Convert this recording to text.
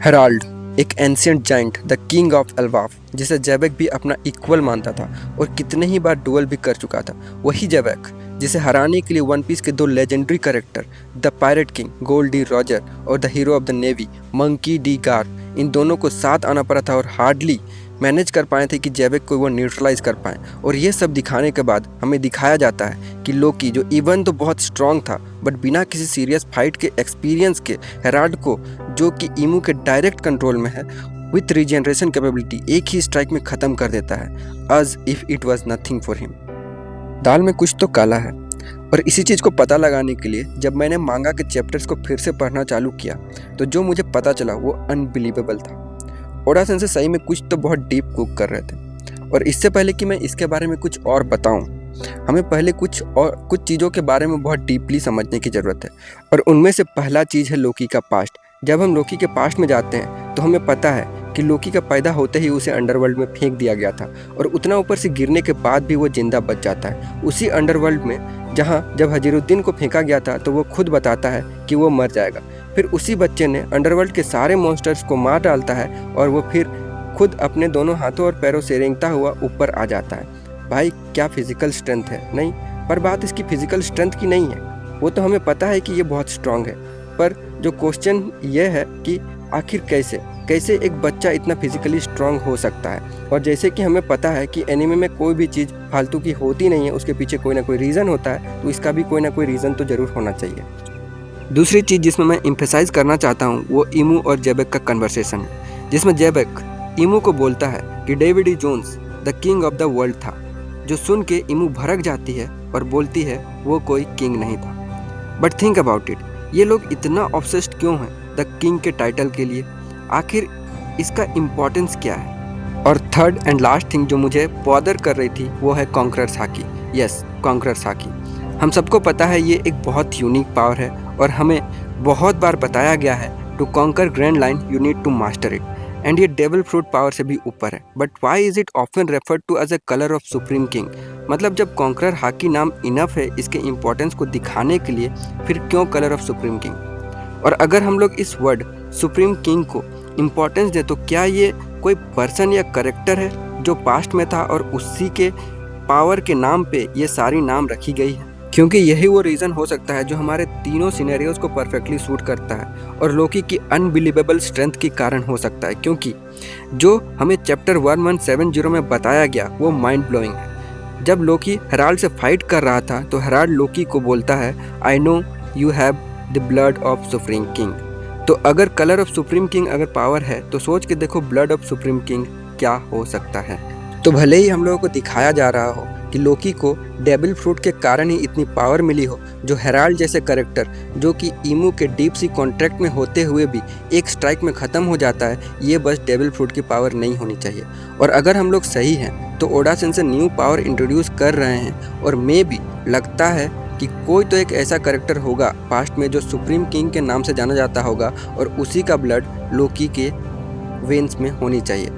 Herald, एक ancient giant, the king of Elbaf, जिसे जैबेक भी अपना इक्वल मानता था और कितने ही बार डुअल भी कर चुका था। वही जैबेक जिसे हराने के लिए वन पीस के दो legendary character the pirate king Gol D Roger और the hero of the navy Monkey D Garp, इन दोनों को साथ आना पड़ा था और हार्डली मैनेज कर पाए थे कि जैबेक को वो न्यूट्रलाइज कर पाएँ। और ये सब दिखाने के बाद हमें दिखाया जाता है कि लोकी, जो इवन तो बहुत स्ट्रॉन्ग था बट बिना किसी सीरियस फाइट के एक्सपीरियंस के, हेराल्ड को, जो कि इमू के डायरेक्ट कंट्रोल में है, विथ रीजनरेशन कैपेबिलिटी एक ही स्ट्राइक में ख़त्म कर देता है, as if it was nothing for him. दाल में कुछ तो काला है। और इसी चीज़ को पता लगाने के लिए जब मैंने मांगा के चैप्टर्स को फिर से पढ़ना चालू किया तो जो मुझे पता चला वो अनबिलीवेबल था। ओडा सेंसे सही में कुछ तो बहुत डीप कुक कर रहे थे। और इससे पहले कि मैं इसके बारे में कुछ और बताऊं, हमें पहले कुछ चीज़ों के बारे में बहुत डीपली समझने की ज़रूरत है। और उनमें से पहला चीज़ है लोकी का पास्ट। जब हम लोकी के पास्ट में जाते हैं तो हमें पता है कि लोकी का पैदा होते ही उसे अंडरवर्ल्ड में फेंक दिया गया था और उतना ऊपर से गिरने के बाद भी वो जिंदा बच जाता है उसी अंडरवर्ल्ड में जहाँ जब हजीरुद्दीन को फेंका गया था तो वो खुद बताता है कि वो मर जाएगा। फिर उसी बच्चे ने अंडरवर्ल्ड के सारे मॉन्स्टर्स को मार डालता है और वो फिर खुद अपने दोनों हाथों और पैरों से रेंगता हुआ ऊपर आ जाता है। भाई क्या फिजिकल स्ट्रेंथ है, नहीं, पर बात इसकी फिजिकल स्ट्रेंथ की नहीं है। वो तो हमें पता है कि ये बहुत स्ट्रांग है, पर जो क्वेश्चन ये है कि आखिर कैसे एक बच्चा इतना फिजिकली स्ट्रांग हो सकता है। और जैसे कि हमें पता है कि एनिमे में कोई भी चीज़ फालतू की होती नहीं है, उसके पीछे कोई ना कोई रीज़न होता है, तो इसका भी कोई ना कोई रीज़न तो ज़रूर होना चाहिए। दूसरी चीज़ जिसमें मैं एम्फेसाइज करना चाहता हूँ वो इमू और जैबेक का कन्वर्सेशन है, जिसमें जैबेक इमू को बोलता है कि David E Jones the king of the world था, जो सुन के इमू भड़क जाती है और बोलती है वो कोई किंग नहीं था। बट थिंक अबाउट इट, ये लोग इतना ऑब्सेस्ड क्यों हैं द किंग के टाइटल के लिए? आखिर इसका इम्पोर्टेंस क्या है? और थर्ड एंड लास्ट थिंग जो मुझे बॉदर कर रही थी वो है conquerors hockey. Yes, conquerors hockey. हम सबको पता है ये एक बहुत यूनिक पावर है और हमें बहुत बार बताया गया है to conquer Grand Line you need to master it, and ये डेविल फ्रूट पावर से भी ऊपर है। But why is it often referred to as a colour of supreme king? मतलब जब कॉन्करर हाकी नाम इनफ है इसके इम्पोर्टेंस को दिखाने के लिए, फिर क्यों कलर ऑफ सुप्रीम किंग? और अगर हम लोग इस वर्ड सुप्रीम किंग को इम्पोर्टेंस दे तो क्या ये कोई पर्सन या करेक्टर है जो पास्ट में था और उसी के पावर के नाम पे ये सारी नाम रखी गई है? क्योंकि यही वो रीज़न हो सकता है जो हमारे तीनों सिनेरियोज को परफेक्टली सूट करता है और लोकी की अनबिलीवेबल स्ट्रेंथ के कारण हो सकता है, क्योंकि जो हमें चैप्टर 1170 में बताया गया वो माइंड ब्लोइंग है। जब लोकी हेराल्ड से फाइट कर रहा था तो हेराल्ड लोकी को बोलता है, I know you have the blood of supreme king. तो अगर कलर ऑफ सुप्रीम किंग अगर पावर है तो सोच के देखो ब्लड ऑफ सुप्रीम किंग क्या हो सकता है। तो भले ही हम लोगों को दिखाया जा रहा हो कि लोकी को डेविल फ्रूट के कारण ही इतनी पावर मिली हो, जो हेराल्ड जैसे कैरेक्टर जो कि इमू के डीप सी कॉन्ट्रैक्ट में होते हुए भी एक स्ट्राइक में ख़त्म हो जाता है, ये बस डेविल फ्रूट की पावर नहीं होनी चाहिए। और अगर हम लोग सही हैं तो Oda sensei new power introduce कर रहे हैं और मे भी लगता है कि कोई तो एक ऐसा कैरेक्टर होगा पास्ट में जो सुप्रीम किंग के नाम से जाना जाता होगा और उसी का ब्लड लोकी के वेन्स में होनी चाहिए।